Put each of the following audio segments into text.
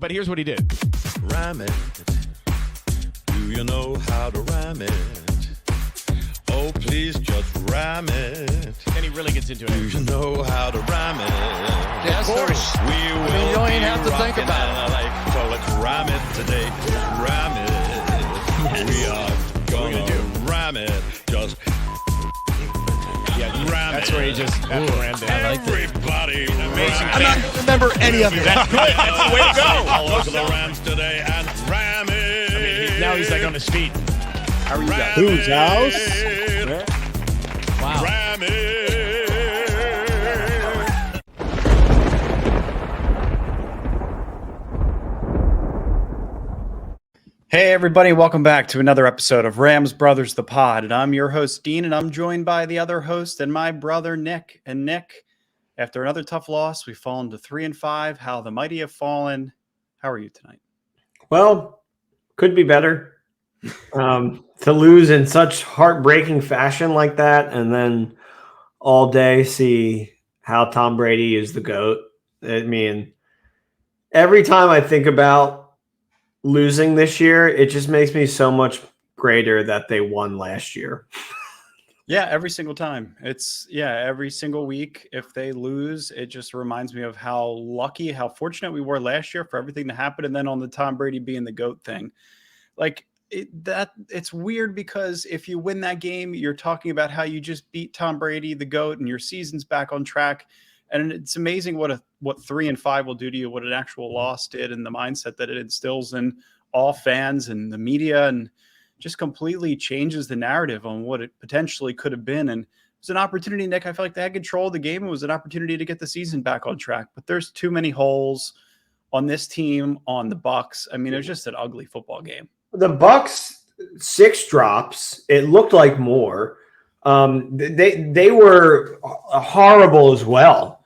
But here's what he did. Rhyme it. Do you know how to rhyme it? Oh, please just rhyme it. Then he really gets into it. Do you know how to rhyme it? Yes, of course. sir. We will you don't even have to think rocking about it. So let's rhyme it today. Rhyme it. Yes. We are gonna rhyme it. Just rhyme That's it. where he just ran down. Everybody. I'm not going to remember any of it. That's good. That's the way to go. All over the Rams today and rhyme it. I mean, now he's like on his feet. How are you guys? Whose house? Wow. Rhyme it. Hey everybody, welcome back to another episode of Rams Brothers the Pod. And I'm your host, Dean, and I'm joined by the other host and my brother, Nick. And Nick, after another tough loss, we've fallen to 3-5. How the mighty have fallen. How are you tonight? Well, could be better. To lose in such heartbreaking fashion like that, and then all day see how Tom Brady is the GOAT. I mean, every time I think about losing this year, it just makes me so much greater that they won last year. Yeah, every single time. Every single week. If they lose, it just reminds me of how lucky, how fortunate we were last year for everything to happen. And then on the Tom Brady being the GOAT thing, it's weird because if you win that game, you're talking about how you just beat Tom Brady, the GOAT, and your season's back on track. And it's amazing what 3-5 will do to you, what an actual loss did, and the mindset that it instills in all fans and the media, and just completely changes the narrative on what it potentially could have been. And it was an opportunity, Nick. I feel like they had control of the game. It was an opportunity to get the season back on track. But there's too many holes on this team, on the Bucs. I mean, it was just an ugly football game. The Bucs 6 drops. It looked like more. They were horrible as well.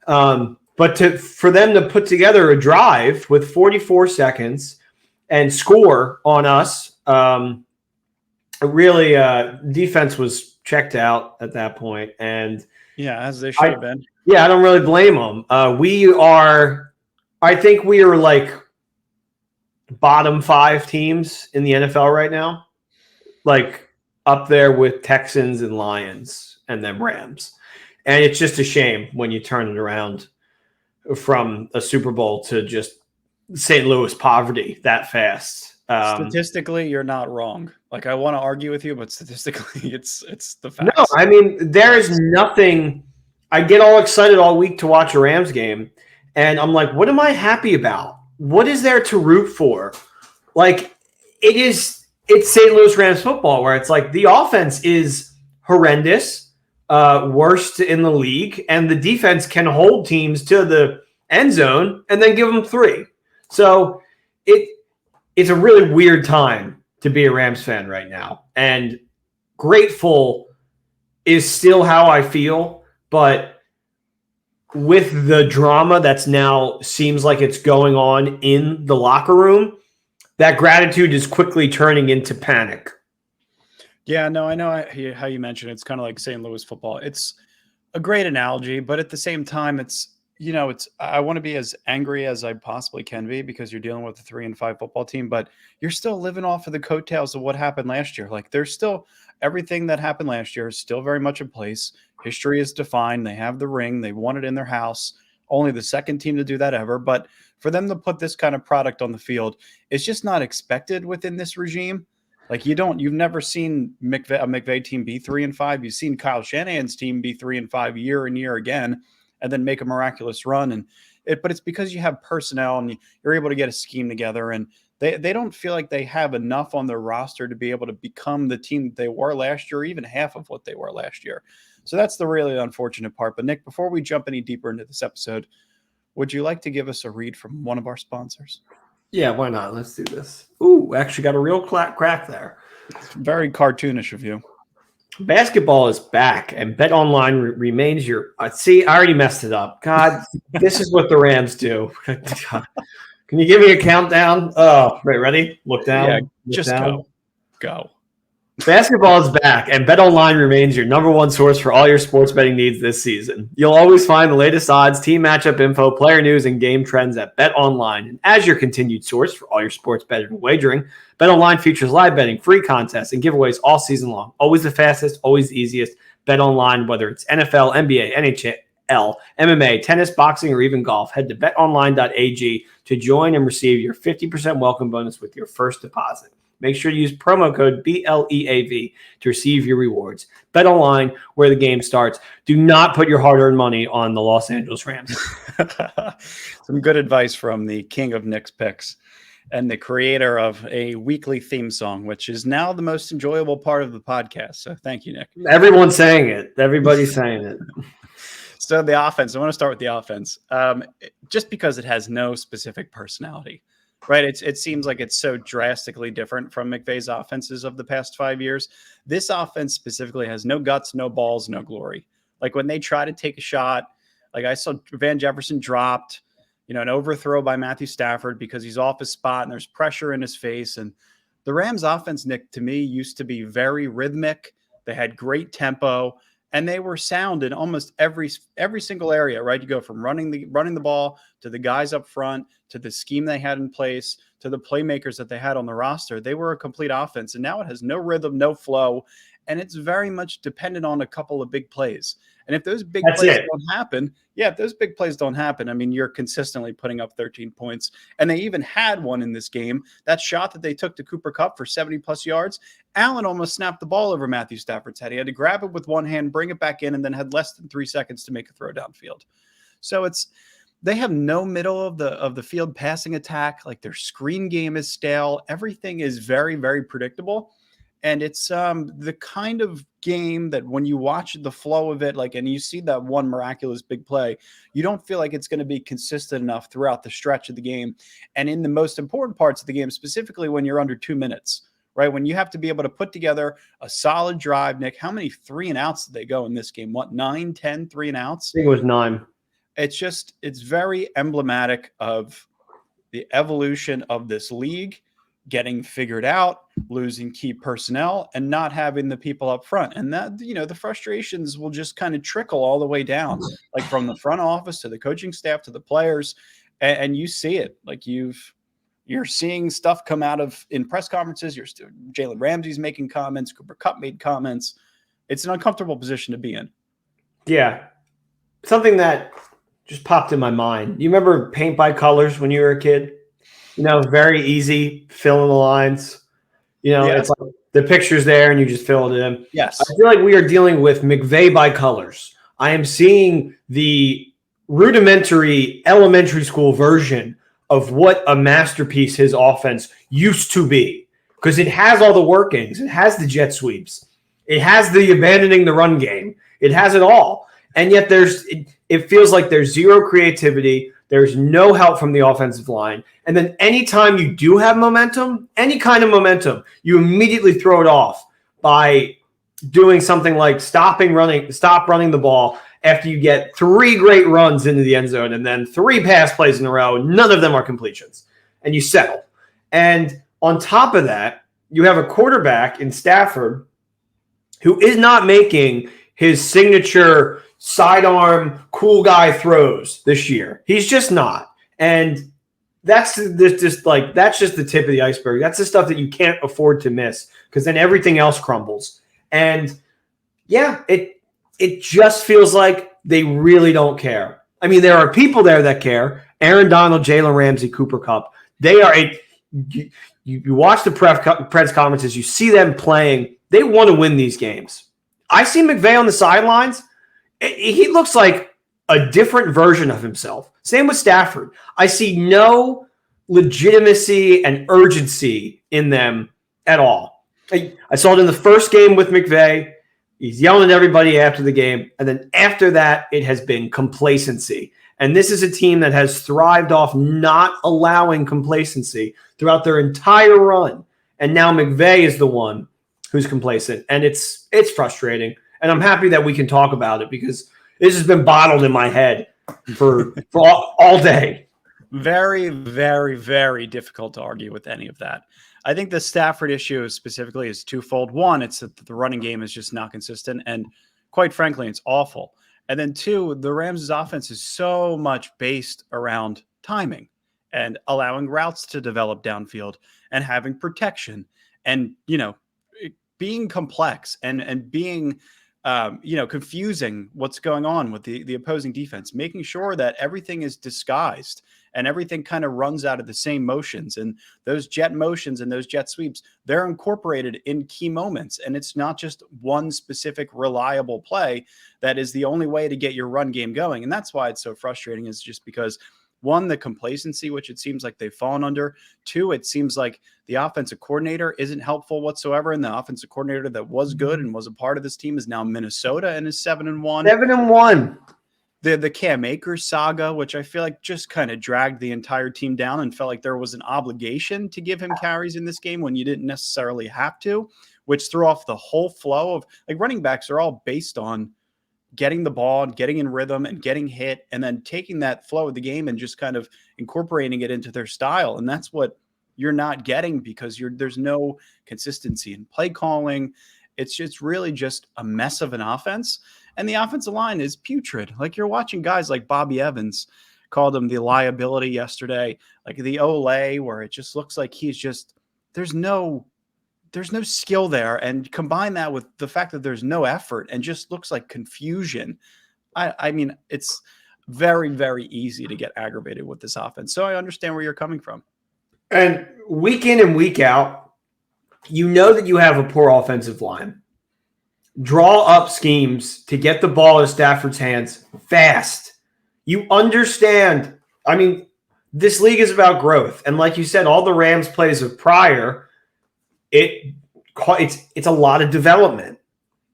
But for them to put together a drive with 44 seconds and score on us, really defense was checked out at that point. And yeah, as they should have been. Yeah, I don't really blame them. I think we are like bottom 5 teams in the NFL right now, like up there with Texans and Lions and then Rams. And it's just a shame when you turn it around from a Super Bowl to just St. Louis poverty that fast. Statistically, you're not wrong. Like, I want to argue with you, but statistically, it's the facts. No, I mean, there is nothing. I get all excited all week to watch a Rams game, and I'm like, what am I happy about? What is there to root for? Like, it's St. Louis Rams football, where it's like the offense is horrendous. Worst in the league, and the defense can hold teams to the end zone and then give them 3. So it's a really weird time to be a Rams fan right now. And grateful is still how I feel, but with the drama that's now seems like it's going on in the locker room, that gratitude is quickly turning into panic. Yeah, no, I know how you mentioned it's kind of like St. Louis football. It's a great analogy, but at the same time, I want to be as angry as I possibly can be because you're dealing with a 3-5 football team, but you're still living off of the coattails of what happened last year. Like, there's still everything that happened last year is still very much in place. History is defined. They have the ring. They won it in their house. Only the second team to do that ever. But for them to put this kind of product on the field, it's just not expected within this regime. Like, you've never seen a McVay team be 3-5. You've seen Kyle Shanahan's team be 3-5 year and year again, and then make a miraculous run. But it's because you have personnel and you're able to get a scheme together, and they don't feel like they have enough on their roster to be able to become the team that they were last year, or even half of what they were last year. So that's the really unfortunate part. But Nick, before we jump any deeper into this episode, would you like to give us a read from one of our sponsors? Yeah, why not? Let's do this. Ooh, actually got a real crack there. It's very cartoonish of you. Basketball is back, and BetOnline remains your. See, I already messed it up. God, this is what the Rams do. Can you give me a countdown? Oh, right, ready? Look down. Yeah, look just down. go. Basketball is back, and BetOnline remains your number one source for all your sports betting needs this season. You'll always find the latest odds, team matchup info, player news, and game trends at BetOnline. And as your continued source for all your sports betting and wagering, BetOnline features live betting, free contests, and giveaways all season long. Always the fastest, always the easiest. BetOnline, whether it's NFL, NBA, NHL, MMA, tennis, boxing, or even golf. Head to betonline.ag to join and receive your 50% welcome bonus with your first deposit. Make sure to use promo code BLEAV to receive your rewards. BetOnline, where the game starts. Do not put your hard-earned money on the Los Angeles Rams. Some good advice from the king of Nick's picks and the creator of a weekly theme song, which is now the most enjoyable part of the podcast. So thank you, Nick. Everyone's saying it. Everybody's saying it. So the offense, I want to start with the offense, just because it has no specific personality. Right. It seems like it's so drastically different from McVay's offenses of the past 5 years. This offense specifically has no guts, no balls, no glory. Like when they try to take a shot, like I saw Van Jefferson dropped, an overthrow by Matthew Stafford because he's off his spot and there's pressure in his face. And the Rams offense, Nick, to me used to be very rhythmic. They had great tempo and they were sound in almost every single area, right? You go from running the ball to the guys up front, to the scheme they had in place, to the playmakers that they had on the roster. They were a complete offense, and now it has no rhythm, no flow, and it's very much dependent on a couple of big plays. And if those big plays don't happen, if those big plays don't happen, I mean, you're consistently putting up 13 points. And they even had one in this game. That shot that they took to Cooper Kupp for 70-plus yards, Allen almost snapped the ball over Matthew Stafford's head. He had to grab it with one hand, bring it back in, and then had less than 3 seconds to make a throw downfield. So they have no middle of the field passing attack. Like their screen game is stale. Everything is very, very predictable. And it's the kind of game that when you watch the flow of it, and you see that one miraculous big play, you don't feel like it's going to be consistent enough throughout the stretch of the game. And in the most important parts of the game, specifically when you're under 2 minutes, right? When you have to be able to put together a solid drive, Nick, how many 3-and-outs did they go in this game? What, 9, 10 3-and-outs? I think it was 9. It's very emblematic of the evolution of this league, getting figured out, losing key personnel, and not having the people up front. And that, the frustrations will just kind of trickle all the way down, like from the front office to the coaching staff to the players. And you see it, like you're seeing stuff come out of in press conferences. Jalen Ramsey's making comments. Cooper Kupp made comments. It's an uncomfortable position to be in. Yeah. Something that just popped in my mind. You remember paint by colors when you were a kid? Very easy, fill in the lines. It's like the picture's there and you just fill it in. Yes. I feel like we are dealing with McVay by colors. I am seeing the rudimentary elementary school version of what a masterpiece his offense used to be. Because it has all the workings. It has the jet sweeps. It has the abandoning the run game. It has it all. And yet it feels like there's zero creativity. There's no help from the offensive line. And then anytime you do have momentum, any kind of momentum, you immediately throw it off by doing something like stop running the ball after you get 3 great runs into the end zone and then 3 pass plays in a row. None of them are completions. And you settle. And on top of that, you have a quarterback in Stafford who is not making his signature sidearm cool guy throws this year. He's just not. And that's just the tip of the iceberg. That's the stuff that you can't afford to miss because then everything else crumbles. And it just feels like they really don't care. I mean, there are people there that care. Aaron Donald, Jalen Ramsey, Cooper Kupp. They are you watch the press conferences, you see them playing. They want to win these games. I see McVay on the sidelines. He looks like a different version of himself. Same with Stafford. I see no legitimacy and urgency in them at all. I saw it in the first game with McVay. He's yelling at everybody after the game. And then after that, it has been complacency. And this is a team that has thrived off not allowing complacency throughout their entire run. And now McVay is the one who's complacent. And it's frustrating. And I'm happy that we can talk about it because this has been bottled in my head for all day. Very, very, very difficult to argue with any of that. I think the Stafford issue specifically is twofold. One, it's that the running game is just not consistent, and quite frankly, it's awful. And then two, the Rams' offense is so much based around timing and allowing routes to develop downfield and having protection and, being complex and being, confusing what's going on with the opposing defense, making sure that everything is disguised and everything kind of runs out of the same motions. And those jet motions and those jet sweeps, they're incorporated in key moments. And it's not just one specific reliable play that is the only way to get your run game going. And that's why it's so frustrating, is just because, one, the complacency, which it seems like they've fallen under. Two, it seems like the offensive coordinator isn't helpful whatsoever. And the offensive coordinator that was good and was a part of this team is now Minnesota and is 7-1. 7-1. The Cam Akers saga, which I feel like just kind of dragged the entire team down and felt like there was an obligation to give him carries in this game when you didn't necessarily have to, which threw off the whole flow of, like, running backs are all based on getting the ball and getting in rhythm and getting hit and then taking that flow of the game and just kind of incorporating it into their style. And that's what you're not getting, because there's no consistency in play calling. It's just really just a mess of an offense. And the offensive line is putrid. Like, you're watching guys like Bobby Evans, called him the liability yesterday, like the Olay, where it just looks like he's just, there's no skill there. And combine that with the fact that there's no effort and just looks like confusion. I mean, it's very, very easy to get aggravated with this offense. So I understand where you're coming from. And week in and week out, you know that you have a poor offensive line. Draw up schemes to get the ball in Stafford's hands fast. You understand. I mean, this league is about growth. And like you said, all the Rams plays of prior, it's a lot of development.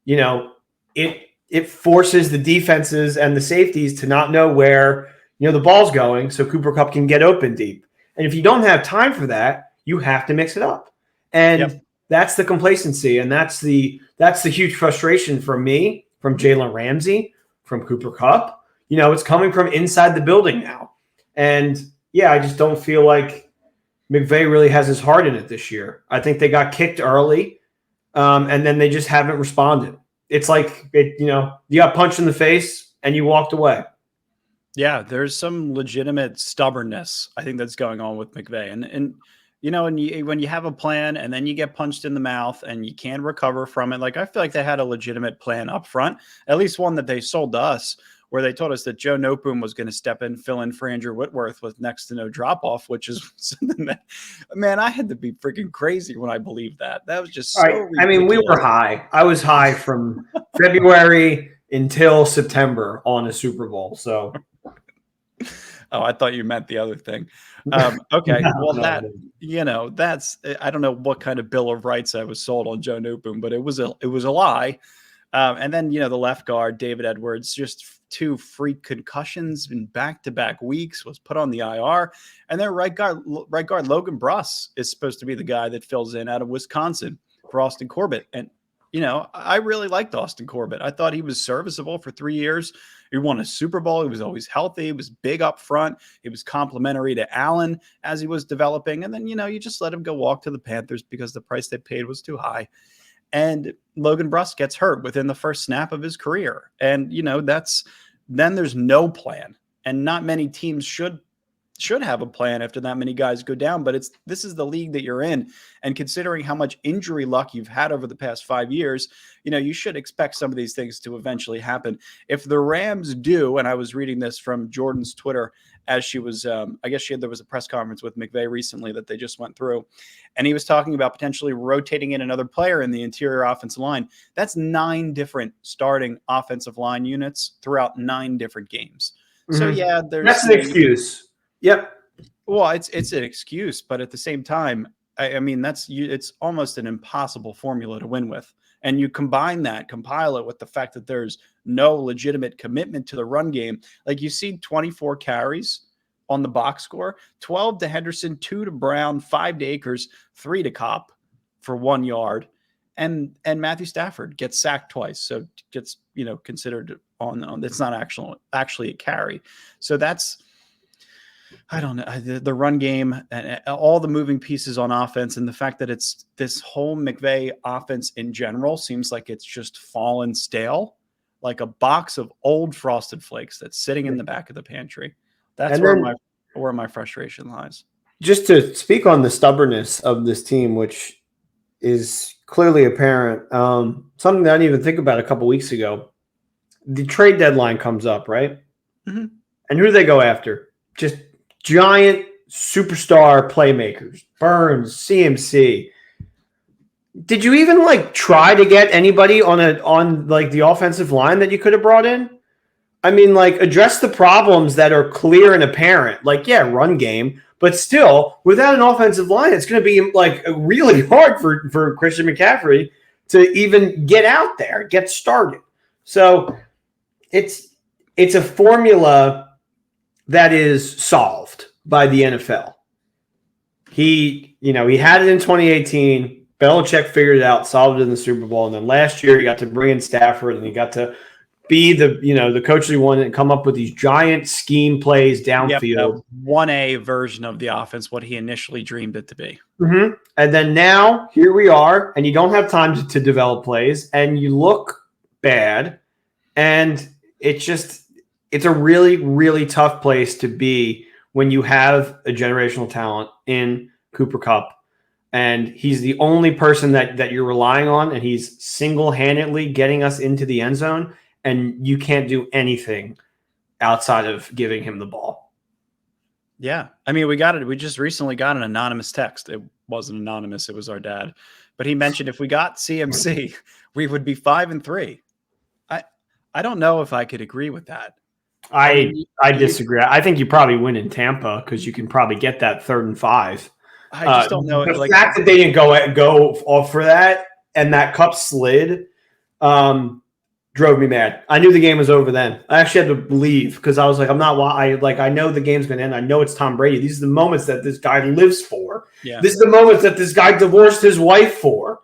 It forces the defenses and the safeties to not know where, the ball's going, so Cooper Kupp can get open deep. And if you don't have time for that, you have to mix it up. And that's the complacency, and that's the huge frustration from me, from Jalen Ramsey, from Cooper Kupp. It's coming from inside the building now. And I just don't feel like McVay really has his heart in it this year. I think they got kicked early, and then they just haven't responded. It's like, you got punched in the face and you walked away. Yeah, there's some legitimate stubbornness, I think, that's going on with McVay. And when you have a plan and then you get punched in the mouth and you can't recover from it, like, I feel like they had a legitimate plan up front, at least one that they sold to us, where they told us that Joe Noteboom was going to step in, fill in for Andrew Whitworth with next to no drop-off, which is something that, man, I had to be freaking crazy when I believed that. That was just so ridiculous. I mean, we were high. I was high from February until September on a Super Bowl, so... Oh, I thought you meant the other thing. Okay. That's, I don't know what kind of Bill of Rights I was sold on Joe Noteboom, but it was a lie. And then, the left guard, David Edwards, just 2 freak concussions in back-to-back weeks, was put on the IR. And then right guard Logan Bruss is supposed to be the guy that fills in out of Wisconsin for Austin Corbett. And, I really liked Austin Corbett. I thought he was serviceable for 3 years. He won a Super Bowl. He was always healthy. He was big up front. He was complimentary to Allen as he was developing. And then, you just let him go walk to the Panthers because the price they paid was too high. And Logan Bruss gets hurt within the first snap of his career. And, then there's no plan. And not many teams should have a plan after that many guys go down. But this is the league that you're in. And considering how much injury luck you've had over the past 5 years, you should expect some of these things to eventually happen. If the Rams do, and I was reading this from Jordan's Twitter as she was, there was a press conference with McVay recently that they just went through, and he was talking about potentially rotating in another player in the interior offensive line. That's 9 different starting offensive line units throughout 9 different games. So that's an excuse. Yep. Well, it's an excuse, but at the same time, I mean, it's almost an impossible formula to win with. And you compile it with the fact that there's no legitimate commitment to the run game. Like, you see 24 carries on the box score, 12 to Henderson, 2 to Brown, 5 to Akers, 3 to Kopp for 1 yard. And Matthew Stafford gets sacked twice. So gets, considered on it's not actually a carry. So that's, I don't know, the run game and all the moving pieces on offense, and the fact that it's this whole McVay offense in general seems like it's just fallen stale, like a box of old Frosted Flakes that's sitting in the back of the pantry. That's And where then- where my frustration lies. Just to speak on the stubbornness of this team, which is clearly apparent, something that I didn't even think about a couple weeks ago. The trade deadline comes up, right? Mhm. And who do they go after? Just giant superstar playmakers. Burns, CMC. Did you even try to get anybody on the offensive line that you could have brought in? I mean, address the problems that are clear and apparent. Run game, but still, without an offensive line, it's going to be really hard for Christian McCaffrey to even get out there, get started. So it's a formula that is solved by the NFL. He had it in 2018. Belichick figured it out, solved it in the Super Bowl, and then last year he got to bring in Stafford, and he got to be the coach that he wanted and come up with these giant scheme plays downfield. 1A version of the offense, what he initially dreamed it to be. Mm-hmm. And then now here we are, and you don't have time to develop plays, and you look bad, and it's a really, really tough place to be when you have a generational talent in Cooper Kupp, and he's the only person that you're relying on, and he's single-handedly getting us into the end zone, and you can't do anything outside of giving him the ball. Yeah. I mean, we just recently got an anonymous text. It wasn't anonymous. It was our dad, but he mentioned if we got CMC, we would be 5-3. I don't know if I could agree with that. I disagree. I think you probably win in Tampa because you can probably get that 3rd and 5. I just don't know. The fact that they didn't go off for that and that cup slid drove me mad. I knew the game was over then. I actually had to leave because I was like, I know the game's going to end. I know it's Tom Brady. These are the moments that this guy lives for. Yeah. This is the moments that this guy divorced his wife for.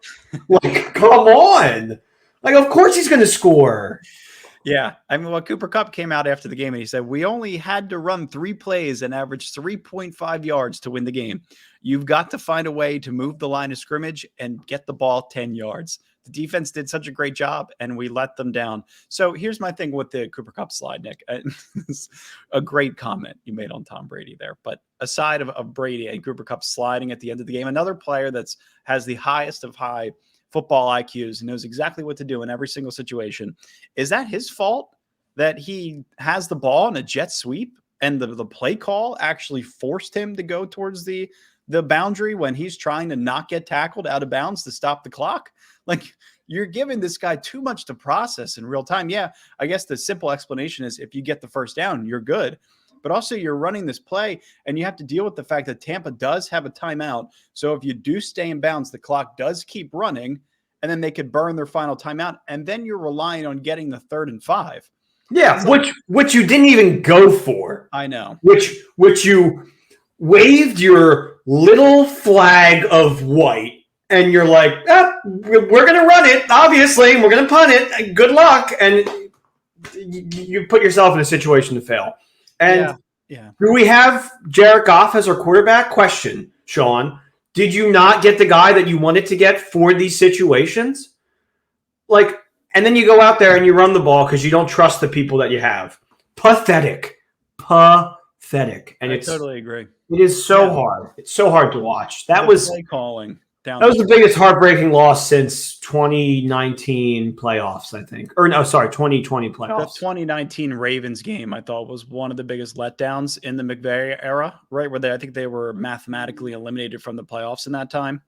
Come on. Of course he's going to score. Yeah. I mean, Cooper Kupp came out after the game and he said, we only had to run 3 plays and average 3.5 yards to win the game. You've got to find a way to move the line of scrimmage and get the ball 10 yards. The defense did such a great job and we let them down. So here's my thing with the Cooper Kupp slide, Nick. A great comment you made on Tom Brady there. But aside of Brady and Cooper Kupp sliding at the end of the game, another player has the highest of high football IQs and knows exactly what to do in every single situation. Is that his fault that he has the ball in a jet sweep and the play call actually forced him to go towards the boundary when he's trying to not get tackled out of bounds to stop the clock? You're giving this guy too much to process in real time. Yeah, I guess the simple explanation is if you get the first down, you're good. But also you're running this play and you have to deal with the fact that Tampa does have a timeout. So if you do stay in bounds, the clock does keep running and then they could burn their final timeout. And then you're relying on getting the 3rd and 5. Yeah, which you didn't even go for. I know. Which you waved your little flag of white and you're like, we're going to run it, obviously, and we're going to punt it. Good luck. And you put yourself in a situation to fail. And do we have Jared Goff as our quarterback? Question, Sean. Did you not get the guy that you wanted to get for these situations? And then you go out there and you run the ball because you don't trust the people that you have. Pathetic. And I totally agree. It is so hard. It's so hard to watch. That was play calling. That was the biggest heartbreaking loss since 2019 playoffs, I think. Or no, sorry, 2020 playoffs. The 2019 Ravens game, I thought, was one of the biggest letdowns in the McVay era, right? Where I think they were mathematically eliminated from the playoffs in that time.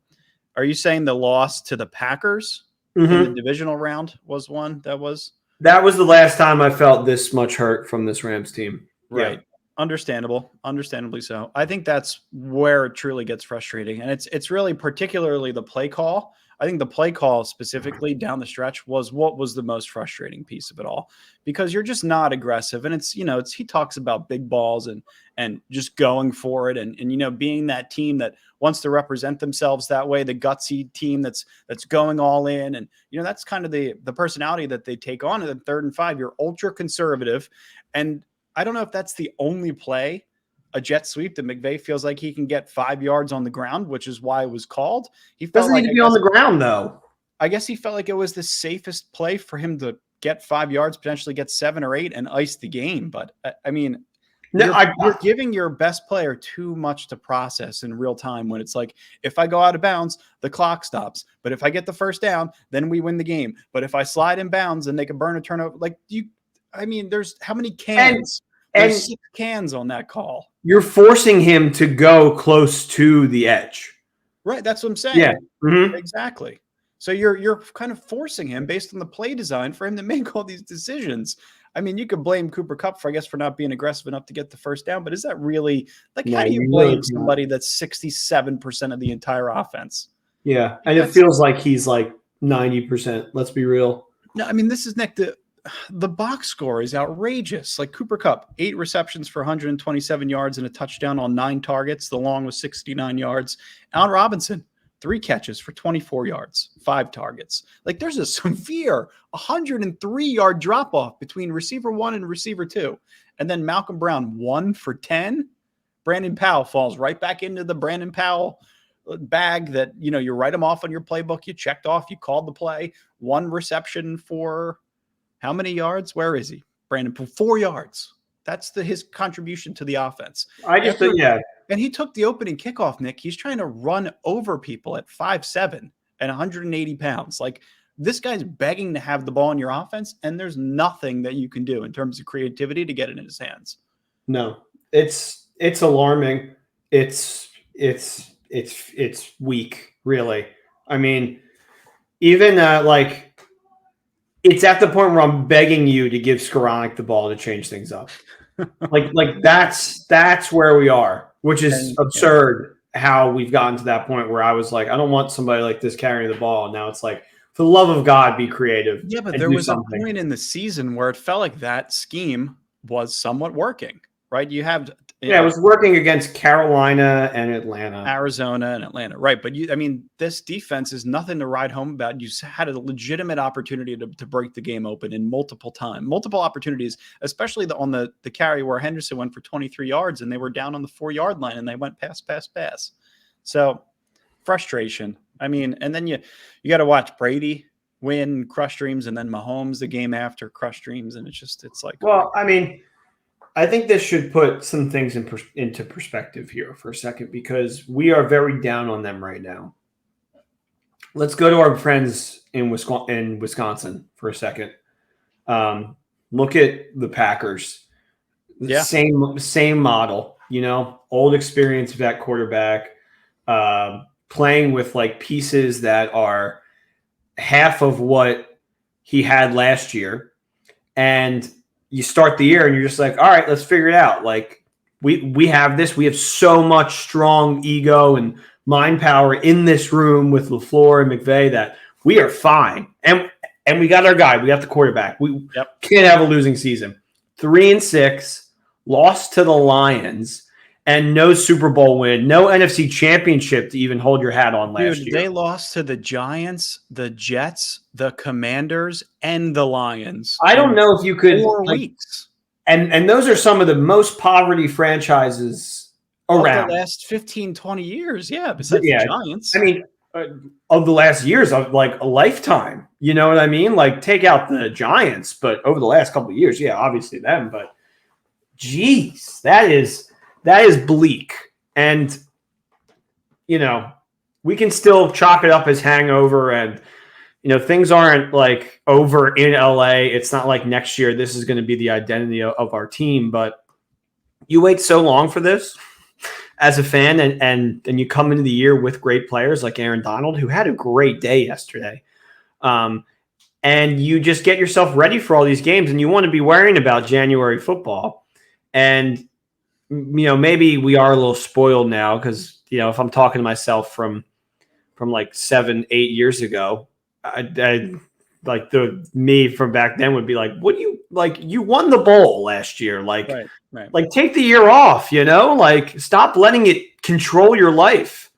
Are you saying the loss to the Packers in the divisional round was one that was? That was the last time I felt this much hurt from this Rams team. Right. Yeah. Understandably so. I think that's where it truly gets frustrating. And it's really particularly the play call. I think the play call specifically down the stretch was what was the most frustrating piece of it all, because you're just not aggressive. And he talks about big balls and just going for it. And being that team that wants to represent themselves that way, the gutsy team that's going all in. And, that's kind of the personality that they take on in the 3rd and 5. You're ultra conservative. And I don't know if that's the only play a jet sweep that McVay feels like he can get 5 yards on the ground, which is why it was called. He felt Doesn't like need to be on the ground though. I guess he felt like it was the safest play for him to get 5 yards, potentially get 7 or 8 and ice the game. But I mean, you're giving your best player too much to process in real time when it's like, if I go out of bounds, the clock stops. But if I get the first down, then we win the game. But if I slide in bounds and they can burn a turnover, there's how many cans? There's 6 cans on that call. You're forcing him to go close to the edge. Right. That's what I'm saying. Yeah. Mm-hmm. Exactly. So you're kind of forcing him based on the play design for him to make all these decisions. I mean, you could blame Cooper Kupp for not being aggressive enough to get the first down, but is that really how do you blame somebody that's 67% of the entire offense? Yeah. And it feels like he's like 90%. Let's be real. No, I mean, this is Nick. The box score is outrageous. Like Cooper Kupp, 8 receptions for 127 yards and a touchdown on 9 targets. The long was 69 yards. Allen Robinson, 3 catches for 24 yards, 5 targets. Like there's a severe 103-yard drop-off between receiver 1 and receiver 2. And then Malcolm Brown, 1 for 10. Brandon Powell falls right back into the Brandon Powell bag that, you write him off on your playbook. You checked off, you called the play. 1 reception for how many yards? Where is he? Brandon, 4 yards. That's his contribution to the offense. And he took the opening kickoff, Nick. He's trying to run over people at 5'7" and 180 pounds. Like this guy's begging to have the ball in your offense, and there's nothing that you can do in terms of creativity to get it in his hands. No, it's alarming. It's weak, really. I mean, even it's at the point where I'm begging you to give Skoranek the ball to change things up. like that's where we are, which is absurd how we've gotten to that point where I was like, I don't want somebody like this carrying the ball. And now it's like, for the love of God, be creative. Yeah, but there was a point in the season where it felt like that scheme was somewhat working, right? You have it was working against Carolina and Atlanta. Arizona and Atlanta, right? But this defense is nothing to write home about. You had a legitimate opportunity to break the game open in multiple opportunities, especially on the carry where Henderson went for 23 yards and they were down on the 4-yard line and they went pass. So frustration. I mean, and then you got to watch Brady win, crush dreams, and then Mahomes the game after, crush dreams, and it's like. Well, I mean, I think this should put some things into perspective here for a second because we are very down on them right now. Let's go to our friends in Wisconsin for a second. Look at the Packers. Yeah. Same model, old experienced vet quarterback, playing with like pieces that are half of what he had last year. And you start the year and you're just like, all right, let's figure it out. Like we have this, we have so much strong ego and mind power in this room with LaFleur and McVay that we are fine. And we got our guy, we got the quarterback. We can't have a losing season. 3-6, lost to the Lions, and no Super Bowl win, no NFC championship to even hold your hat on last year. They lost to the Giants, the Jets, the Commanders, and the Lions. I don't know if you could 4 weeks. And those are some of the most poverty franchises around. Of the last 15, 20 years, besides the Giants. I mean, of the last years of like a lifetime. You know what I mean? Like take out the Giants, but over the last couple of years, obviously them. But geez, that is bleak. And, we can still chalk it up as hangover and, things aren't like over in LA. It's not like next year this is going to be the identity of our team. But you wait so long for this as a fan and you come into the year with great players like Aaron Donald, who had a great day yesterday. And you just get yourself ready for all these games and you want to be worrying about January football. And maybe we are a little spoiled now because, if I'm talking to myself from like 7-8 years ago, I like me from back then would be like, what do you like? You won the bowl last year. Like, right. Like take the year off, like stop letting it control your life.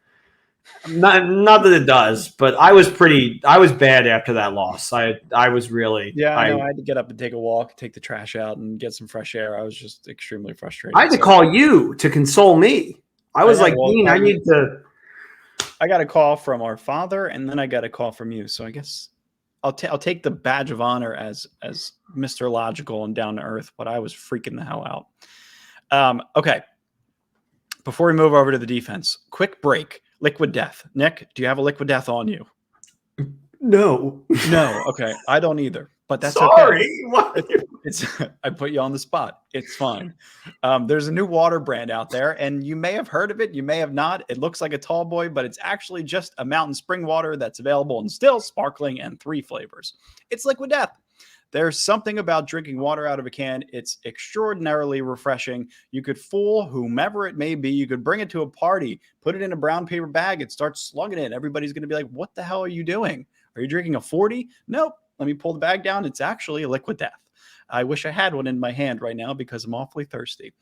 Not that it does, but I was bad after that loss. I was really. Yeah, I know. I had to get up and take a walk, take the trash out, and get some fresh air. I was just extremely frustrated. I had to call you to console me. I was like, Dean, I need to. I got a call from our father, and then I got a call from you. So I guess I'll take the badge of honor as Mr. Logical and down to earth, but I was freaking the hell out. Okay. Before we move over to the defense, quick break. Liquid death. Nick, do you have a liquid death on you? No. No. Okay. I don't either, but that's sorry. Okay. What? I put you on the spot. It's fine. There's a new water brand out there, and you may have heard of it. You may have not. It looks like a tall boy, but it's actually just a mountain spring water that's available in still, sparkling, and 3 flavors. It's Liquid Death. There's something about drinking water out of a can. It's extraordinarily refreshing. You could fool whomever it may be. You could bring it to a party, put it in a brown paper bag, and start slugging it. Everybody's going to be like, what the hell are you doing? Are you drinking a 40? Nope. Let me pull the bag down. It's actually a Liquid Death. I wish I had one in my hand right now because I'm awfully thirsty.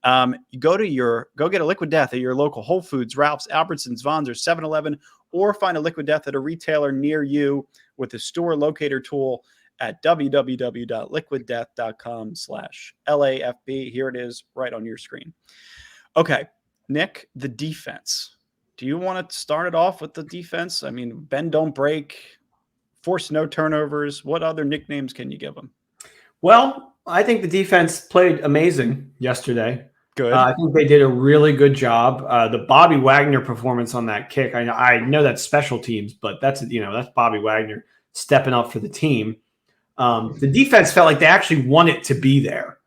You go get a Liquid Death at your local Whole Foods, Ralph's, Albertsons, Vons, or 7-Eleven, or find a Liquid Death at a retailer near you with the store locator tool at www.liquiddeath.com/LAFB. Here it is right on your screen. Okay, Nick, the defense. Do you want to start it off with the defense? I mean, bend, don't break, force no turnovers. What other nicknames can you give them? Well, I think the defense played amazing yesterday. Good. I think they did a really good job. The Bobby Wagner performance on that kick. I know that's special teams, but that's Bobby Wagner stepping up for the team. The defense felt like they actually wanted to be there.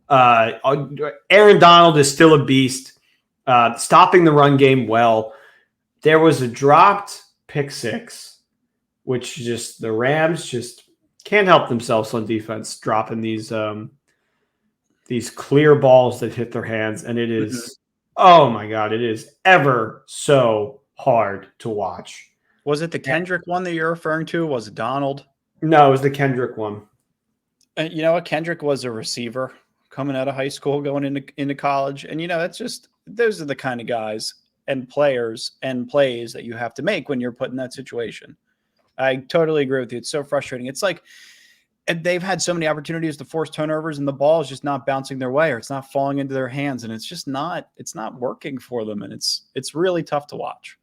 Aaron Donald is still a beast, stopping the run game well. There was a dropped pick 6, which just the Rams just can't help themselves on defense, dropping these clear balls that hit their hands, and it is oh my god, it is ever so hard to watch. Was it the Kendrick one that you're referring to? Was it Donald? No, it was the Kendrick one. You know what? Kendrick was a receiver coming out of high school, going into college. And, that's just those are the kind of guys and players and plays that you have to make when you're put in that situation. I totally agree with you. It's so frustrating. It's like they've had so many opportunities to force turnovers and the ball is just not bouncing their way or it's not falling into their hands. And it's just not working for them. And it's really tough to watch.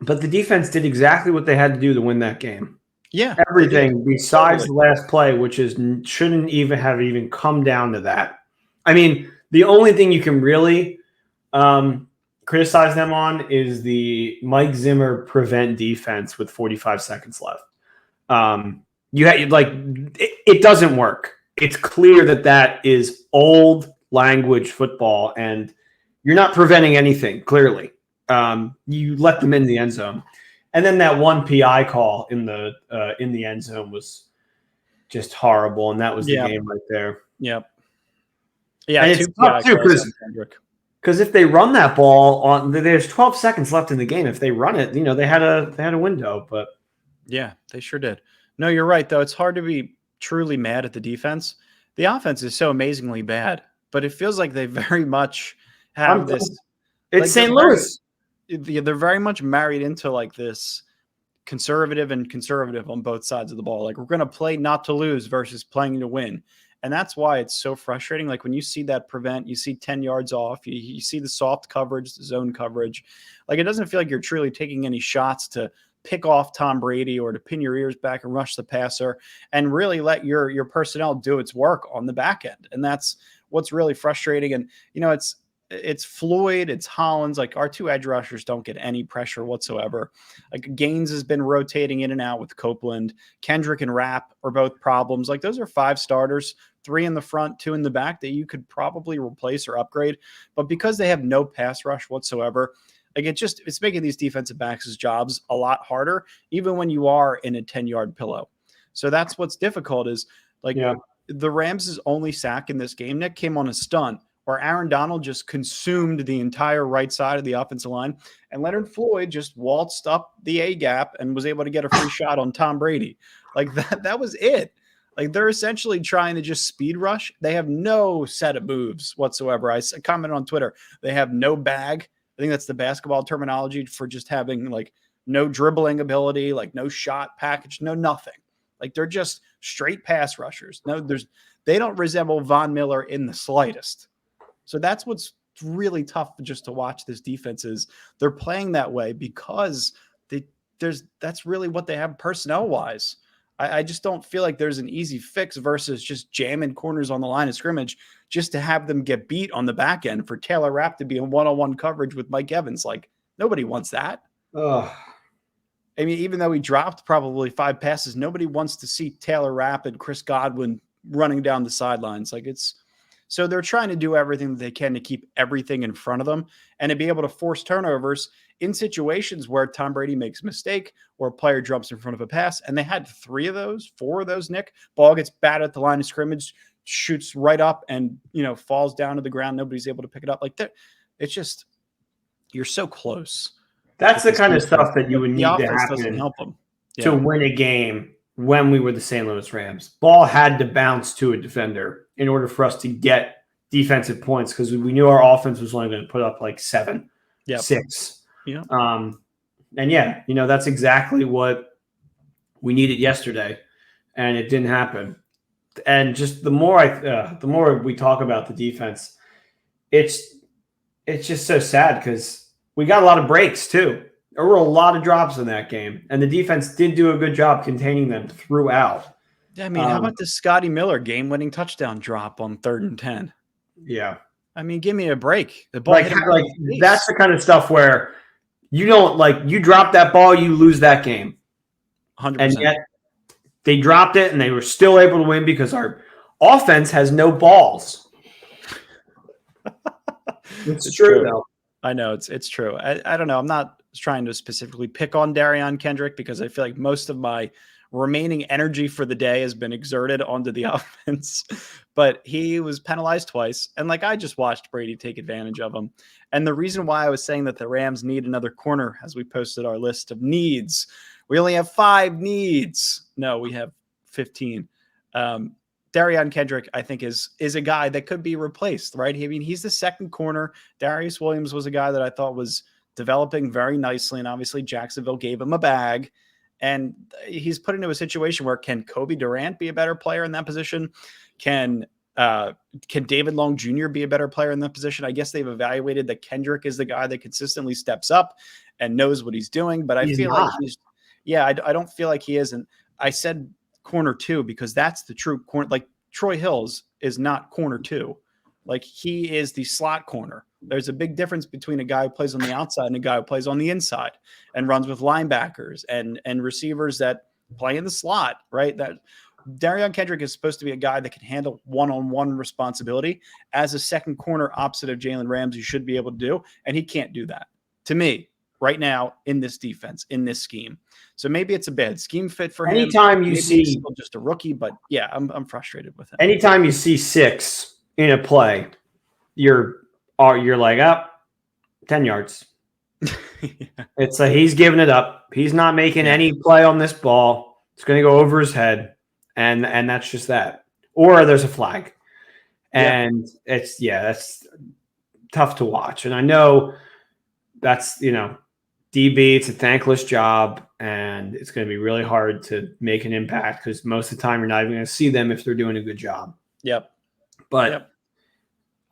But the defense did exactly what they had to do to win that game. Yeah. Everything besides the last play, which shouldn't even come down to that. I mean, the only thing you can really criticize them on is the Mike Zimmer prevent defense with 45 seconds left. It doesn't work. It's clear that is old language football, and you're not preventing anything, clearly. You let them in the end zone. And then that one PI call in the end zone was just horrible, and that was the game right there. Yep. Yeah, and it's tough too because if they run that ball on, there's 12 seconds left in the game. If they run it, they had a window, but yeah, they sure did. No, you're right though. It's hard to be truly mad at the defense. The offense is so amazingly bad, but it feels like they very much have this. It's like St. Louis. They're very much married into like this conservative on both sides of the ball. Like we're going to play not to lose versus playing to win. And that's why it's so frustrating. Like when you see that prevent, you see 10 yards off, you see the soft coverage, the zone coverage. Like it doesn't feel like you're truly taking any shots to pick off Tom Brady or to pin your ears back and rush the passer and really let your personnel do its work on the back end. And that's what's really frustrating. And, it's Floyd, it's Hollins. Like our 2 edge rushers don't get any pressure whatsoever. Like Gaines has been rotating in and out with Copeland. Kendrick and Rapp are both problems. Like those are 5 starters, 3 in the front, 2 in the back that you could probably replace or upgrade. But because they have no pass rush whatsoever, like it's making these defensive backs' jobs a lot harder, even when you are in a 10-yard pillow. So that's what's difficult is the Rams' only sack in this game, Nick, came on a stunt where Aaron Donald just consumed the entire right side of the offensive line, and Leonard Floyd just waltzed up the A gap and was able to get a free shot on Tom Brady. Like that was it. Like they're essentially trying to just speed rush. They have no set of moves whatsoever. I commented on Twitter. They have no bag. I think that's the basketball terminology for just having like no dribbling ability, like no shot package, no nothing. Like they're just straight pass rushers. They don't resemble Von Miller in the slightest. So that's what's really tough just to watch this defense is they're playing that way because that's really what they have personnel wise. I just don't feel like there's an easy fix versus just jamming corners on the line of scrimmage just to have them get beat on the back end for Taylor Rapp to be in one-on-one coverage with Mike Evans. Like nobody wants that. Ugh. I mean, even though he dropped probably 5 passes, nobody wants to see Taylor Rapp and Chris Godwin running down the sidelines. So they're trying to do everything that they can to keep everything in front of them and to be able to force turnovers in situations where Tom Brady makes a mistake or a player jumps in front of a pass. And they had 4 of those, Nick. Ball gets batted at the line of scrimmage, shoots right up and, falls down to the ground. Nobody's able to pick it up. Like that. It's just, you're so close. That's the kind of stuff that you would need to happen help them. To win a game when we were the St. Louis Rams. Ball had to bounce to a defender in order for us to get defensive points because we knew our offense was only going to put up like 7, 6. Yeah. And yeah, that's exactly what we needed yesterday, and it didn't happen. And just the more we talk about the defense, it's just so sad because we got a lot of breaks too. There were a lot of drops in that game, and the defense did do a good job containing them throughout. I mean, how about the Scotty Miller game-winning touchdown drop on 3rd and 10? Yeah. I mean, give me a break. The ball like that's the kind of stuff where you don't you drop that ball, you lose that game. 100%. And yet they dropped it and they were still able to win because our offense has no balls. It's true though. I know it's true. I don't know. I'm not trying to specifically pick on Darion Kendrick because I feel like most of my remaining energy for the day has been exerted onto the offense, but he was penalized twice. And I just watched Brady take advantage of him. And the reason why I was saying that the Rams need another corner, as we posted our list of needs, we only have 5 needs. No, we have 15. Darion Kendrick, I think, is a guy that could be replaced, right? I mean, he's the second corner. Darius Williams was a guy that I thought was developing very nicely, and obviously Jacksonville gave him a bag. And he's put into a situation where can Kobe Durant be a better player in that position? Can David Long Jr. be a better player in that position? I guess they've evaluated that Kendrick is the guy that consistently steps up and knows what he's doing. But I feel like I don't feel like he is. And I said corner 2 because that's the true corner. Like Troy Hills is not corner 2. Like he is the slot corner. There's a big difference between a guy who plays on the outside and a guy who plays on the inside and runs with linebackers and receivers that play in the slot, right? That Darion Kendrick is supposed to be a guy that can handle one-on-one responsibility as a second corner opposite of Jalen Ramsey. You should be able to do, and he can't do that to me right now in this defense, in this scheme. So maybe it's a bad scheme fit for him. Anytime you see he's still just a rookie, but yeah, I'm frustrated with him. Anytime you see 6 in a play, you're like, 10 yards. Yeah. It's like he's giving it up. He's not making any play on this ball. It's going to go over his head, and that's just that. Or there's a flag, and that's tough to watch. And I know that's DB. It's a thankless job, and it's going to be really hard to make an impact because most of the time you're not even going to see them if they're doing a good job. Yep. But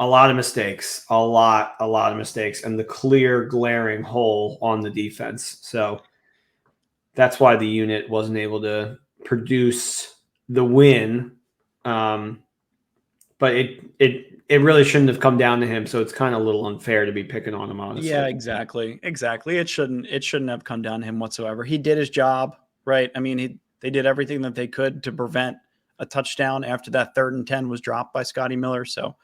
a lot of mistakes, a lot of mistakes, and the clear glaring hole on the defense. So that's why the unit wasn't able to produce the win. But it really shouldn't have come down to him. So it's kind of a little unfair to be picking on him, honestly. Yeah, exactly. It shouldn't have come down to him whatsoever. He did his job, right? I mean, they did everything that they could to prevent a touchdown after that 3rd and 10 was dropped by Scotty Miller. So,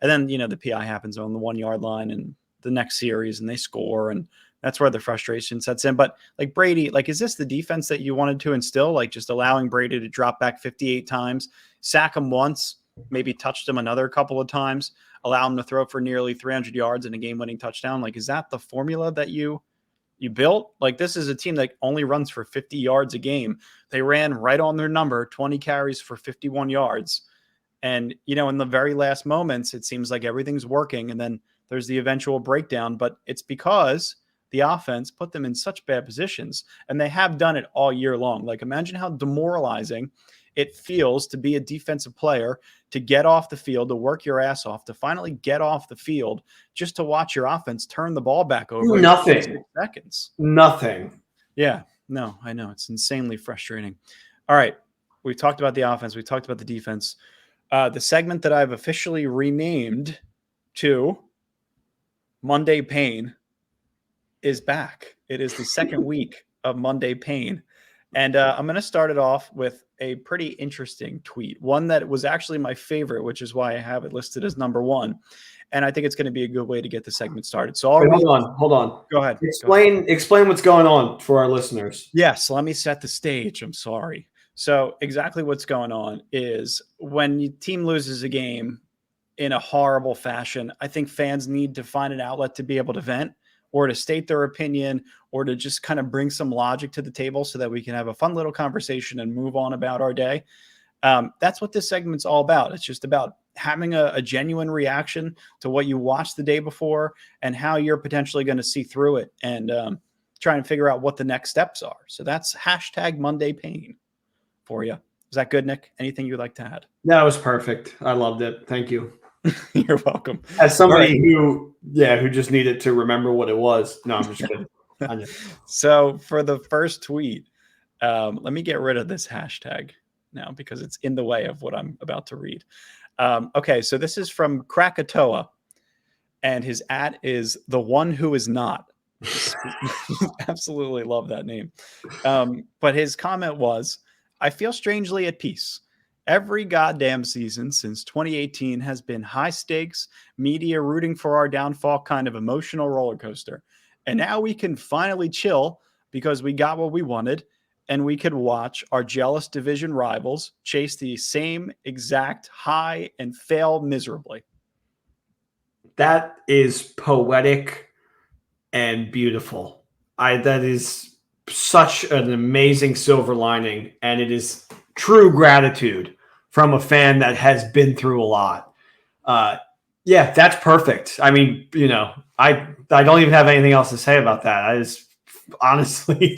and then, the PI happens on the 1-yard line and the next series and they score. And that's where the frustration sets in. But Brady, is this the defense that you wanted to instill? Just allowing Brady to drop back 58 times, sack him once, maybe touched him another couple of times, allow him to throw for nearly 300 yards and a game-winning touchdown. Is that the formula that you built? This is a team that only runs for 50 yards a game. They ran right on their number, 20 carries for 51 yards. And, in the very last moments, it seems like everything's working. And then there's the eventual breakdown, but it's because the offense put them in such bad positions, and they have done it all year long. Like, imagine how demoralizing it feels to be a defensive player, to get off the field, to work your ass off, to finally get off the field, just to watch your offense turn the ball back over. Nothing. In 6 seconds. Nothing. Yeah, no, I know. It's insanely frustrating. All right. We talked about the offense. We talked about the defense. The segment that I've officially renamed to Monday Pain is back. It is the second week of Monday Pain. And I'm going to start it off with a pretty interesting tweet, one that was actually my favorite, which is why I have it listed as number 1. And I think it's going to be a good way to get the segment started. So hold on. Go ahead. Explain what's going on for our listeners. Yes, let me set the stage. I'm sorry. So exactly what's going on is when your team loses a game in a horrible fashion, I think fans need to find an outlet to be able to vent, or to state their opinion, or to just kind of bring some logic to the table so that we can have a fun little conversation and move on about our day. That's what this segment's all about. It's just about having a genuine reaction to what you watched the day before and how you're potentially going to see through it, and try and figure out what the next steps are. So that's hashtag Monday Pain for you. Is that good, Nick? Anything you'd like to add? That was perfect. I loved it. Thank you. You're welcome. As somebody who just needed to remember what it was. No, I'm just kidding. So for the first tweet, let me get rid of this hashtag now because it's in the way of what I'm about to read. Okay, so this is from Krakatoa, and his @ is the one who is not. Absolutely love that name. But his comment was, I feel strangely at peace. Every goddamn season since 2018 has been high stakes, media rooting for our downfall kind of emotional roller coaster. And now we can finally chill because we got what we wanted, and we could watch our jealous division rivals chase the same exact high and fail miserably. That is poetic and beautiful. That is such an amazing silver lining, and it is true gratitude from a fan that has been through a lot. Yeah, that's perfect. I mean, I don't even have anything else to say about that. I just honestly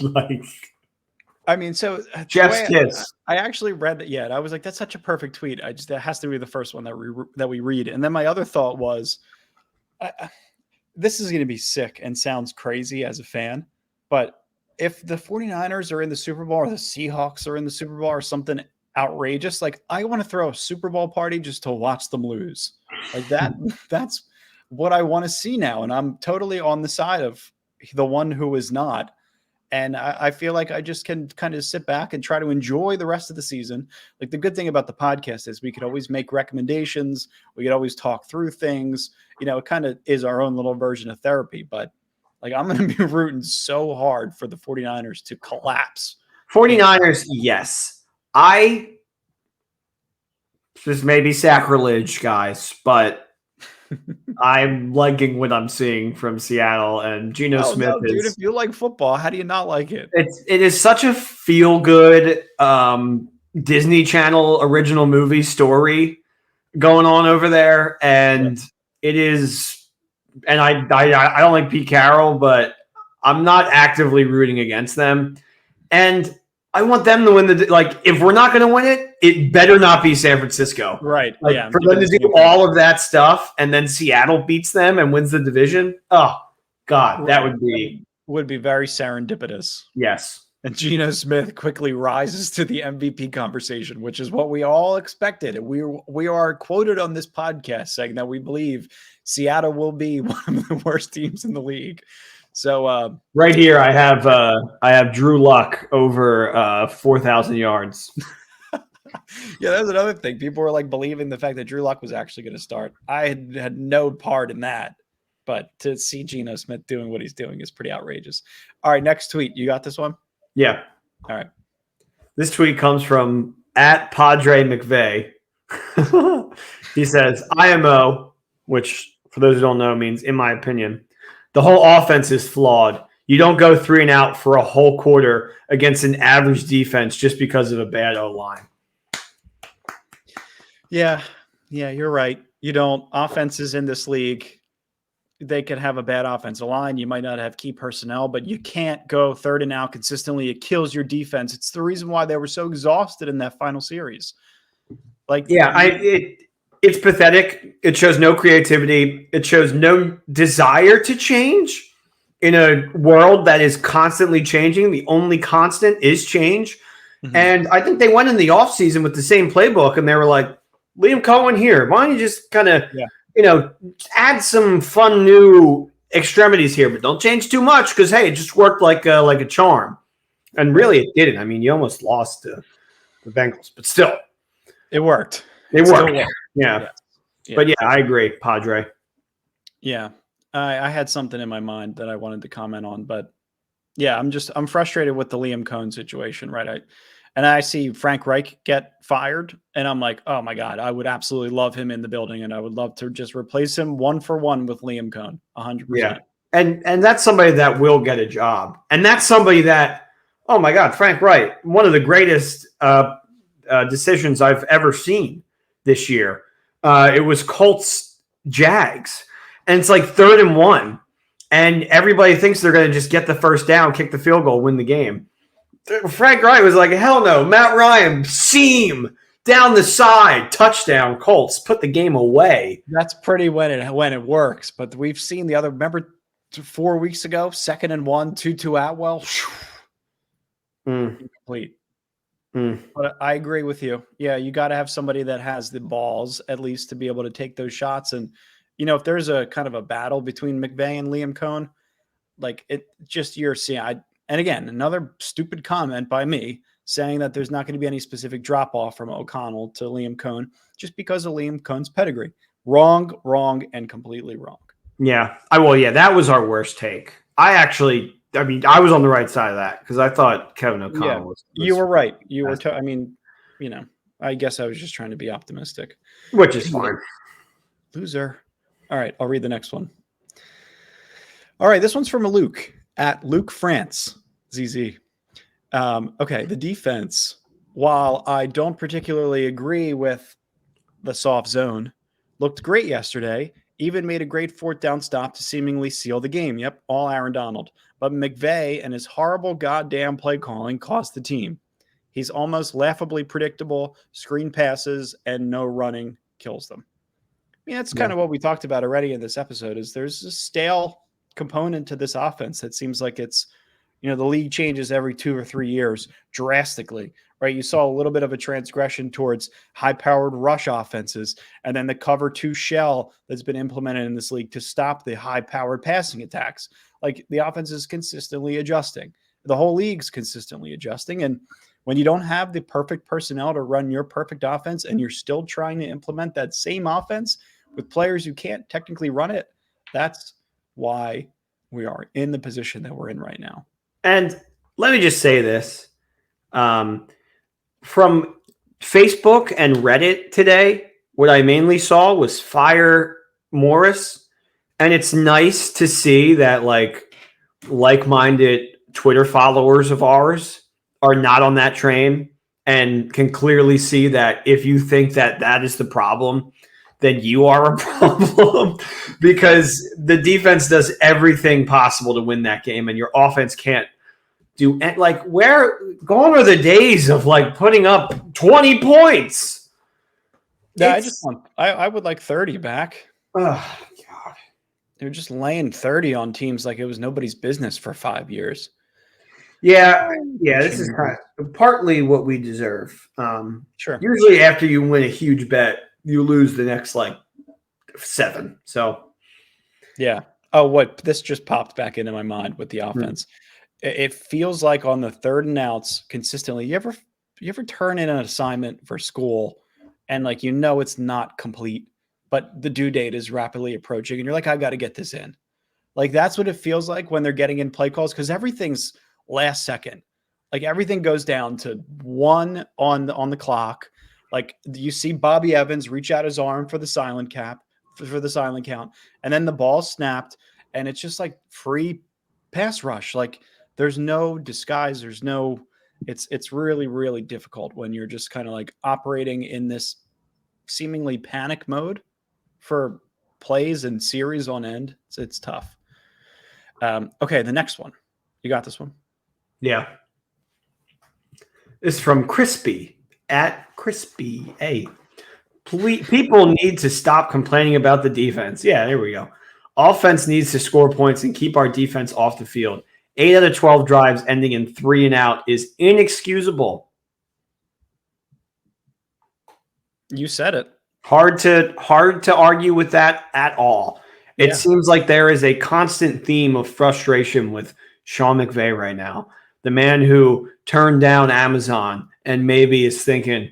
So Jeff's kiss. I actually read that. Yeah, I was like, that's such a perfect tweet. That has to be the first one that we read. And then my other thought was, this is going to be sick and sounds crazy as a fan, but if the 49ers are in the Super Bowl, or the Seahawks are in the Super Bowl, or something outrageous, like, I want to throw a Super Bowl party just to watch them lose. Like that's what I want to see now. And I'm totally on the side of the one who is not. And I feel like I just can kind of sit back and try to enjoy the rest of the season. Like, the good thing about the podcast is we could always make recommendations. We could always talk through things. It kind of is our own little version of therapy. But, like, I'm going to be rooting so hard for the 49ers to collapse. 49ers, yes. This may be sacrilege, guys, but I'm liking what I'm seeing from Seattle, and Geno Smith is. Dude, if you like football, how do you not like it? It is such a feel-good Disney Channel original movie story going on over there, and it is. And I don't like Pete Carroll, but I'm not actively rooting against them, and I want them to win if we're not going to win it, it better not be San Francisco. Right. For them to do all of that stuff and then Seattle beats them and wins the division. Oh, God, that would be very serendipitous. Yes. And Geno Smith quickly rises to the MVP conversation, which is what we all expected. And we are quoted on this podcast saying that we believe Seattle will be one of the worst teams in the league. So right here, I have Drew Luck over 4,000 yards. Yeah, that's another thing. People were like believing the fact that Drew Luck was actually going to start. I had no part in that, but to see Geno Smith doing what he's doing is pretty outrageous. All right, next tweet. You got this one? Yeah. All right. This tweet comes from @Padre McVay. He says, IMO, which for those who don't know means in my opinion. The whole offense is flawed. You don't go 3 and out for a whole quarter against an average defense just because of a bad O-line. Yeah, you're right. You don't. Offenses in this league they could have a bad offensive line. You might not have key personnel, but you can't go 3rd and out consistently. It kills your defense. It's the reason why they were so exhausted in that final series. Like, yeah, it's pathetic. It shows no creativity. It shows no desire to change in a world that is constantly changing. The only constant is change. Mm-hmm. And I think they went in the offseason with the same playbook, and they were like, Liam Cohen here. Why don't you just kind of, add some fun new extremities here, but don't change too much because, hey, it just worked like a charm. And really, it didn't. I mean, you almost lost to the Bengals, but still. It worked. It worked. Worked. Yeah. But yeah, I agree, Padre. Yeah. I had something in my mind that I wanted to comment on, but yeah, I'm frustrated with the Liam Cohen situation, right? I see Frank Reich get fired, and I'm like, oh my God, I would absolutely love him in the building, and I would love to just replace him 1-for-1 with Liam Cohen, 100%. Yeah. And that's somebody that will get a job. And that's somebody that, oh my God, Frank Reich, one of the greatest decisions I've ever seen this year. It was Colts Jags, and it's like 3rd and 1, and everybody thinks they're going to just get the first down, kick the field goal, win the game. Frank Reich was like, hell no, Matt Ryan, seam down the side, touchdown, Colts, put the game away. That's pretty when it works, but we've seen the other. Remember 4 weeks ago, 2nd and 1, 2-2 Atwell, complete. But I agree with you. Yeah, you got to have somebody that has the balls at least to be able to take those shots. And, if there's a kind of a battle between McVay and Liam Cohen, like it just you're seeing. And again, another stupid comment by me saying that there's not going to be any specific drop off from O'Connell to Liam Cohen just because of Liam Cohen's pedigree. Wrong, and completely wrong. Yeah. That was our worst take. I was on the right side of that because I thought Kevin O'Connell was. You were right. You were. I guess I was just trying to be optimistic, which is fine. Loser. All right, I'll read the next one. All right, this one's from Luke at Luke France ZZ. Okay, the defense. While I don't particularly agree with the soft zone, looked great yesterday. Even made a great 4th down stop to seemingly seal the game. Yep, all Aaron Donald. But McVay and his horrible goddamn play calling cost the team. He's almost laughably predictable. Screen passes and no running kills them. I mean, that's kind of what we talked about already in this episode is there's a stale component to this offense that seems like it's, the league changes every 2 or 3 years drastically, right? You saw a little bit of a transgression towards high-powered rush offenses and then the cover 2 shell that's been implemented in this league to stop the high-powered passing attacks. Like the offense is consistently adjusting. The whole league's consistently adjusting. And when you don't have the perfect personnel to run your perfect offense and you're still trying to implement that same offense with players who can't technically run it, that's why we are in the position that we're in right now. And let me just say this. From Facebook and Reddit today, what I mainly saw was fire Morris. And it's nice to see that like-minded Twitter followers of ours are not on that train and can clearly see that if you think that is the problem, then you are a problem because the defense does everything possible to win that game and your offense can't do where gone are the days of putting up 20 points. Yeah, I would like 30 back. Oh God. They're just laying 30 on teams like it was nobody's business for 5 years. Yeah, this is kind of partly what we deserve. Sure. Usually after you win a huge bet, you lose the next 7. So, yeah. Oh, what this just popped back into my mind with the offense. It feels like on the 3rd and outs consistently. You ever turn in an assignment for school and it's not complete, but the due date is rapidly approaching, and you're like, I got to get this in. That's what it feels like when they're getting in play calls because everything's last second. Everything goes down to 1 on the clock. You see Bobby Evans reach out his arm for the silent count, and then the ball snapped, and it's just free pass rush. There's no disguise. There's no. It's really, really difficult when you're just kind of operating in this seemingly panic mode for plays and series on end. It's tough. Okay, the next one. You got this one? Yeah. This is from Crispy at Crispy. Hey, please, people need to stop complaining about the defense. Yeah, there we go. Offense needs to score points and keep our defense off the field. 8 out of 12 drives ending in 3 and out is inexcusable. You said it. Hard to argue with that at all. It seems like there is a constant theme of frustration with Sean McVay right now. The man who turned down Amazon and maybe is thinking,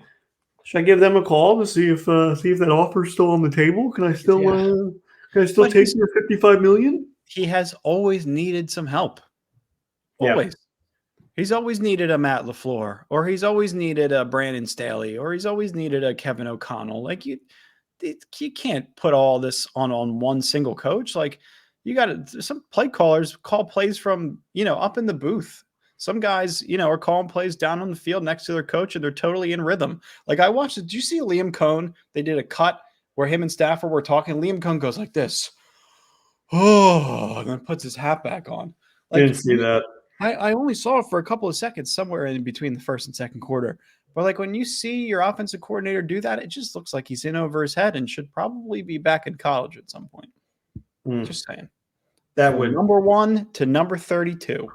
should I give them a call to see if that offer is still on the table? Can I still take your $55 million? He has always needed some help. Always. He's always needed a Matt LaFleur, or he's always needed a Brandon Staley, or he's always needed a Kevin O'Connell. Like you can't put all this on one single coach. Like you got to, some play callers call plays from, up in the booth. Some guys, are calling plays down on the field next to their coach and they're totally in rhythm. Like I watched it. Did you see Liam Cohn? They did a cut where him and Stafford were talking. Liam Cohn goes like this. Oh, and then puts his hat back on. Like, Didn't see that. I only saw it for a couple of seconds somewhere in between the first and second quarter. But like when you see your offensive coordinator do that, it just looks like he's in over his head and should probably be back in college at some point. Just saying. That would number 1 to number 32.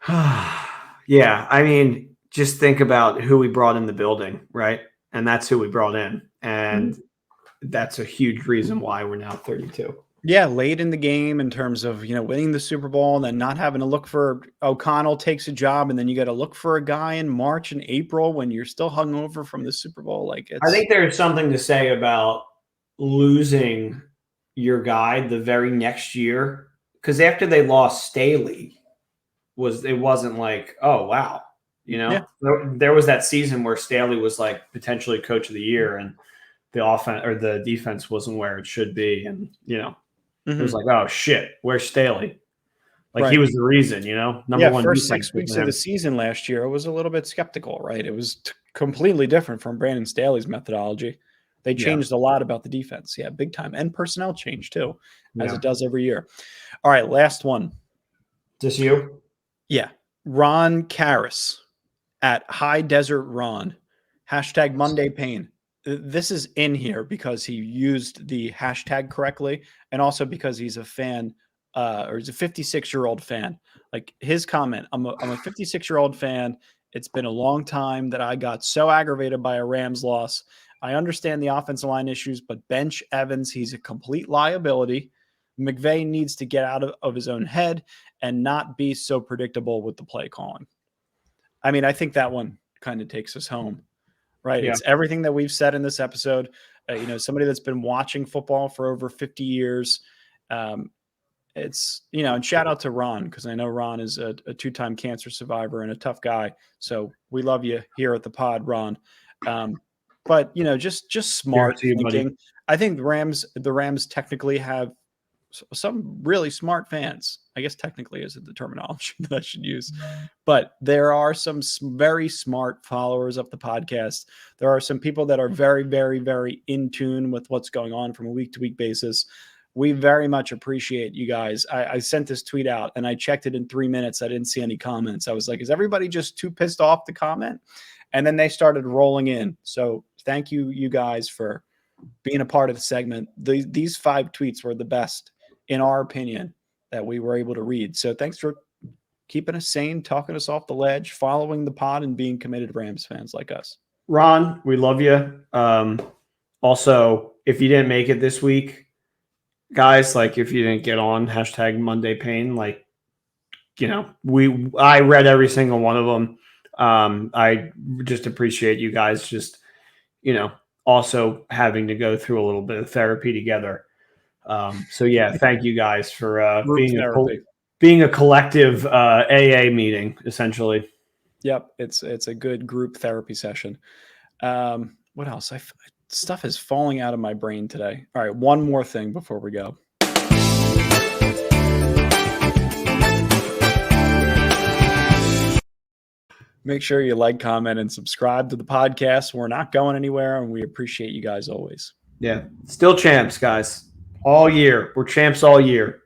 Yeah, I mean, just think about who we brought in the building, right? And that's who we brought in. And that's a huge reason why we're now 32. Yeah, late in the game in terms of, winning the Super Bowl and then not having to look for O'Connell takes a job. And then you got to look for a guy in March and April when you're still hungover from the Super Bowl. Like I think there's something to say about losing your guy the very next year. Because after they lost Staley, it wasn't like, oh, wow. There was that season where Staley was like potentially coach of the year and the offense or the defense wasn't where it should be. And, it was like, oh, shit, where's Staley? Like he was the reason, number one. First 6 weeks of the season last year, it was a little bit skeptical, right? It was completely different from Brandon Staley's methodology. They changed a lot about the defense. Yeah, big time. And personnel change too, as it does every year. All right, last one. Just you? Yeah. Ron Karras at High Desert Ron. # Monday Pain. This is in here because he used the hashtag correctly and also because he's a fan or he's a 56-year-old fan. Like his comment, I'm a 56-year-old fan. It's been a long time that I got so aggravated by a Rams loss. I understand the offensive line issues, but bench Evans. He's a complete liability. McVay needs to get out of his own head and not be so predictable with the play calling. I mean, I think that one kind of takes us home. Right. Yeah. It's everything that we've said in this episode. Somebody that's been watching football for over 50 years. It's, and shout out to Ron, because I know Ron is a 2-time cancer survivor and a tough guy. So we love you here at the pod, Ron. But, just smart thinking. I think the Rams technically have some really smart fans. I guess technically isn't the terminology that I should use, but there are some very smart followers of the podcast. There are some people that are very, very, very in tune with what's going on from a week-to-week basis. We very much appreciate you guys. I sent this tweet out and I checked it in 3 minutes. I didn't see any comments. I was like, is everybody just too pissed off to comment? And then they started rolling in. So thank you guys for being a part of the segment. These 5 tweets were the best, in our opinion, that we were able to read. So thanks for keeping us sane, talking us off the ledge, following the pod, and being committed Rams fans like us. Ron, we love you. Also, if you didn't make it this week, guys, like if you didn't get on # Monday Pain, like, I read every single one of them. I just appreciate you guys just, also having to go through a little bit of therapy together. So yeah, thank you guys for being a collective AA meeting, essentially. Yep, it's a good group therapy session. What else? Stuff is falling out of my brain today. All right, one more thing before we go. Make sure you like, comment, and subscribe to the podcast. We're not going anywhere, and we appreciate you guys always. Yeah, still champs, guys. All year. We're champs all year.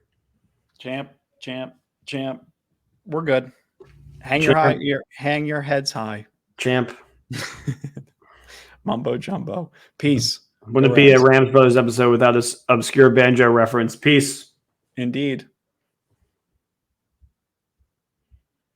Champ. We're good. Hang Champ. your heads high. Champ. Mumbo jumbo. Peace. Wouldn't be a Rams Brothers episode without this obscure banjo reference. Peace. Indeed.